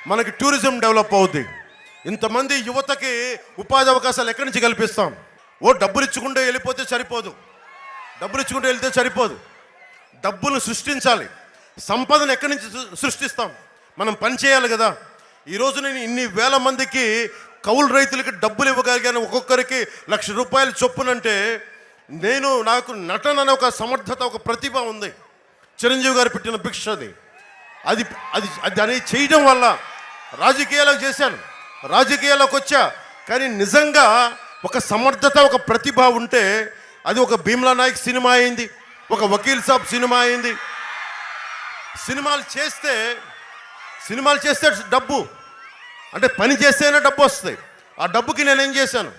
మనకి tourism develop అవుద్ది. ఇంతమంది యువతకి ఉపాధి అవకాశాలు ఎక్కడి నుంచి కల్పిస్తాం? డబ్బులు ఇచ్చుకుంటే వెళ్ళిపోతే సరిపోదు, డబ్బులు ఇచ్చుకుంటే వెళ్తే సరిపోదు. డబ్బులు సృష్టించాలి. సంపదను ఎక్కడి నుంచి సృష్టిస్తాం? మనం పని చేయాలి కదా. ఈరోజు నేను ఇన్ని వేల మందికి కౌలు రైతులకి డబ్బులు ఇవ్వగలిగాను, ఒక్కొక్కరికి ₹1,00,000 చొప్పునంటే నాకు నటన అనే ఒక సమర్థత, ఒక ప్రతిభ ఉంది. చిరంజీవి గారు పెట్టిన భిక్ష అది అనేది చేయడం వల్ల రాజకీయాలకు చేశాను, రాజకీయాలకు వచ్చా. కానీ నిజంగా ఒక సమర్థత, ఒక ప్రతిభ ఉంటే అది ఒక భీమ్లా నాయక్ సినిమా అయింది, ఒక వకీల్ సాబ్ సినిమా అయింది. సినిమాలు చేస్తే డబ్బు అంటే పని చేస్తేనే డబ్బు వస్తుంది. ఆ డబ్బుకి నేనేం చేశాను?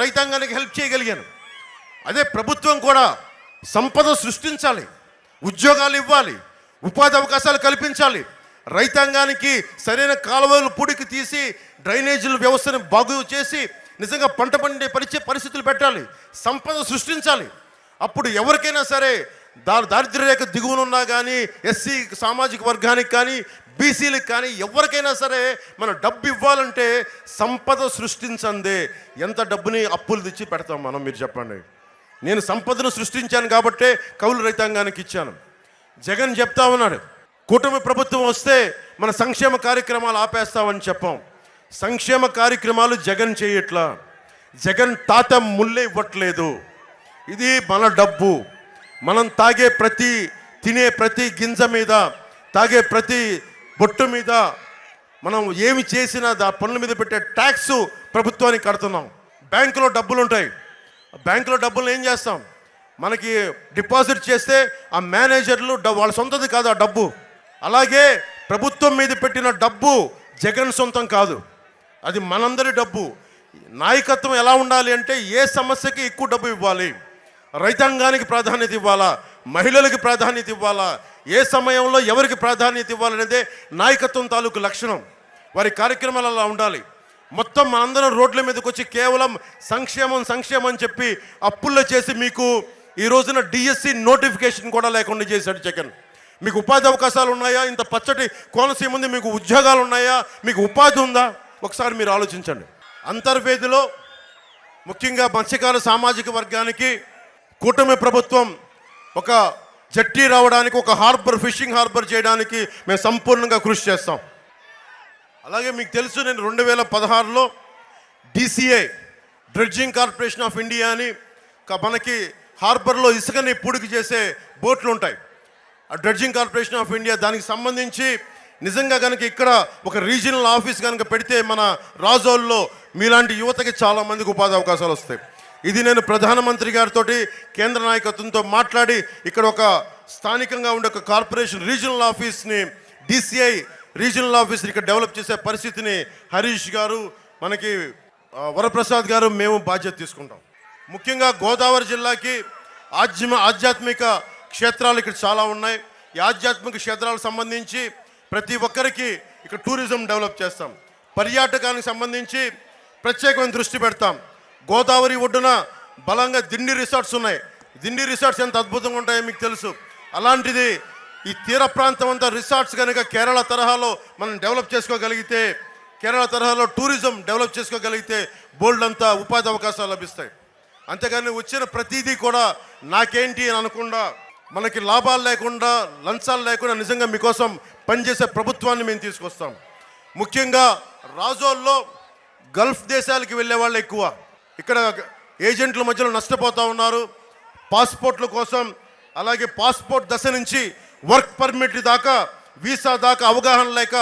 రైతాంగానికి హెల్ప్ చేయగలిగాను. అదే ప్రభుత్వం కూడా సంపద సృష్టించాలి, ఉద్యోగాలు ఇవ్వాలి, ఉపాధి అవకాశాలు కల్పించాలి. రైతాంగానికి సరైన కాలువలు పూడికి తీసి డ్రైనేజీల వ్యవస్థను బాగు చేసి నిజంగా పంట పండే పరిస్థితులు పెట్టాలి, సంపద సృష్టించాలి. అప్పుడు ఎవరికైనా సరే దారిద్ర్య రేఖ దిగువనున్నా కానీ, ఎస్సీ సామాజిక వర్గానికి కానీ, బీసీలకు కానీ ఎవరికైనా సరే మన డబ్బు ఇవ్వాలంటే సంపద సృష్టించందే ఎంత డబ్బుని అప్పులు తెచ్చి పెడతాం మనం? మీరు చెప్పండి. నేను సంపదను సృష్టించాను కాబట్టే కౌలు రైతాంగానికి ఇచ్చాను. జగన్ చెప్తా ఉన్నాడు, కూటమి ప్రభుత్వం వస్తే మన సంక్షేమ కార్యక్రమాలు ఆపేస్తామని చెప్పాం. సంక్షేమ కార్యక్రమాలు జగన్ చేయట్లా. జగన్ తాత ముల్లే ఇవ్వట్లేదు. ఇది మన డబ్బు. మనం తినే ప్రతి గింజ మీద, తాగే ప్రతి బొట్టు మీద, మనం ఏమి చేసినా పన్నుల మీద పెట్టే ట్యాక్స్ ప్రభుత్వానికి కడుతున్నాం. బ్యాంకులో డబ్బులు ఉంటాయి. బ్యాంకులో డబ్బులు ఏం చేస్తాం? మనకి డిపాజిట్ చేస్తే ఆ మేనేజర్లు వాళ్ళ సొంతది కాదు ఆ డబ్బు. అలాగే ప్రభుత్వం మీద పెట్టిన డబ్బు జగన్ సొంతం కాదు, అది మనందరి డబ్బు. నాయకత్వం ఎలా ఉండాలి అంటే ఏ సమస్యకి ఎక్కువ డబ్బు ఇవ్వాలి, రైతాంగానికి ప్రాధాన్యత ఇవ్వాలా, మహిళలకు ప్రాధాన్యత ఇవ్వాలా, ఏ సమయంలో ఎవరికి ప్రాధాన్యత ఇవ్వాలనేదే నాయకత్వం తాలూకు లక్షణం. వారి కార్యక్రమాలు అలా ఉండాలి. మొత్తం మనందరం రోడ్ల మీదకి వచ్చి కేవలం సంక్షేమం అని చెప్పి అప్పుల్లో చేసి మీకు ఈ రోజున డిఎస్సి నోటిఫికేషన్ కూడా లేకుండా చేశాడు జగన్. మీకు ఉపాధి అవకాశాలు ఉన్నాయా? ఇంత పచ్చటి కోనసీమ ఉంది, మీకు ఉద్యోగాలు ఉన్నాయా? మీకు ఉపాధి ఉందా? ఒకసారి మీరు ఆలోచించండి. అంతర్వేదిలో ముఖ్యంగా మత్స్యకార సామాజిక వర్గానికి కూటమి ప్రభుత్వం ఒక జట్టి రావడానికి, ఒక ఫిషింగ్ హార్బర్ చేయడానికి మేము సంపూర్ణంగా కృషి చేస్తాం. అలాగే మీకు తెలుసు, నేను 2016లో DCA dredging corporation of India అని మనకి హార్బర్లో ఇసుకని పూడికి చేసే బోట్లు ఉంటాయి. ఆ డ్రెడ్జింగ్ కార్పొరేషన్ ఆఫ్ ఇండియా దానికి సంబంధించి నిజంగా కనుక ఇక్కడ ఒక రీజనల్ ఆఫీస్ కనుక పెడితే మన రాజోల్లో మీలాంటి యువతకి చాలామందికి ఉపాధి అవకాశాలు వస్తాయి. ఇది నేను ప్రధానమంత్రి గారితో, కేంద్ర నాయకత్వంతో మాట్లాడి ఇక్కడ ఒక స్థానికంగా ఉండే ఒక కార్పొరేషన్ రీజనల్ ఆఫీస్ని, DCI రీజనల్ ఆఫీస్ని ఇక్కడ డెవలప్ చేసే పరిస్థితిని హరీష్ గారు, మనకి వరప్రసాద్ గారు, మేము బాధ్యత తీసుకుంటాం. ముఖ్యంగా గోదావరి జిల్లాకి ఆధ్యాత్మిక క్షేత్రాలు ఇక్కడ చాలా ఉన్నాయి. ఈ ఆధ్యాత్మిక క్షేత్రాలకు సంబంధించి ప్రతి ఒక్కరికి ఇక్కడ టూరిజం డెవలప్ చేస్తాం. పర్యాటకానికి సంబంధించి ప్రత్యేకమైన దృష్టి పెడతాం. గోదావరి ఒడ్డున బలంగా దిండి రిసార్ట్స్ ఉన్నాయి. దిండి రిసార్ట్స్ ఎంత అద్భుతంగా ఉంటాయో మీకు తెలుసు. అలాంటిది ఈ తీర ప్రాంతం అంతా రిసార్ట్స్ కనుక కేరళ తరహాలో మనం డెవలప్ చేసుకోగలిగితే, కేరళ తరహాలో టూరిజం డెవలప్ చేసుకోగలిగితే బోల్డ్ అంతా ఉపాధి అవకాశాలు లభిస్తాయి. అంతేగాని వచ్చిన ప్రతిదీ కూడా నాకేంటి అని అనకుండా, మనకి లాభాలు లేకుండా, లంచాలు లేకుండా నిజంగా మీకోసం పనిచేసే ప్రభుత్వాన్ని మేము తీసుకొస్తాం. ముఖ్యంగా రాజోల్లో గల్ఫ్ దేశాలకి వెళ్ళే వాళ్ళు ఎక్కువ. ఇక్కడ ఏజెంట్ల మధ్యలో నష్టపోతూ ఉన్నారు. పాస్పోర్ట్ల కోసం, అలాగే పాస్పోర్ట్ దశ నుంచి వర్క్ పర్మిట్ దాకా, వీసా దాకా అవగాహన లేక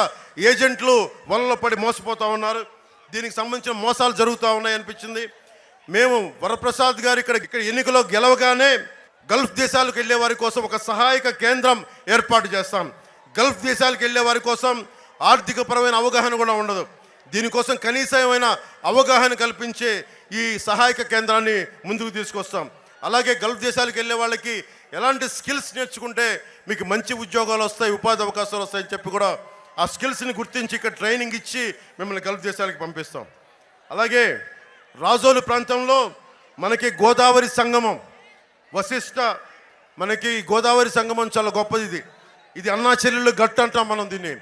ఏజెంట్లు వలలో పడి మోసపోతూ ఉన్నారు. దీనికి సంబంధించిన మోసాలు జరుగుతూ ఉన్నాయి అనిపించింది. మేము వరప్రసాద్ గారు ఇక్కడ ఎన్నికలో గెలవగానే గల్ఫ్ దేశాలకు వెళ్ళే వారి కోసం ఒక సహాయక కేంద్రం ఏర్పాటు చేస్తాం. గల్ఫ్ దేశాలకు వెళ్ళే వారి కోసం ఆర్థికపరమైన అవగాహన కూడా ఉండదు. దీనికోసం కనీసమైన అవగాహన కల్పించే ఈ సహాయక కేంద్రాన్ని ముందుకు తీసుకొస్తాం. అలాగే గల్ఫ్ దేశాలకు వెళ్ళే వాళ్ళకి ఎలాంటి స్కిల్స్ నేర్చుకుంటే మీకు మంచి ఉద్యోగాలు వస్తాయి, ఉపాధి అవకాశాలు వస్తాయని చెప్పి కూడా ఆ స్కిల్స్ని గుర్తించి ఇక్కడ ట్రైనింగ్ ఇచ్చి మిమ్మల్ని గల్ఫ్ దేశాలకు పంపిస్తాం. అలాగే రాజోలు ప్రాంతంలో మనకి గోదావరి సంగమం, వశిష్ట, మనకి గోదావరి సంగమం చాలా గొప్పది. ఇది అన్నా చెల్లెళ్ళు గట్టు అంటాం మనం దీన్ని.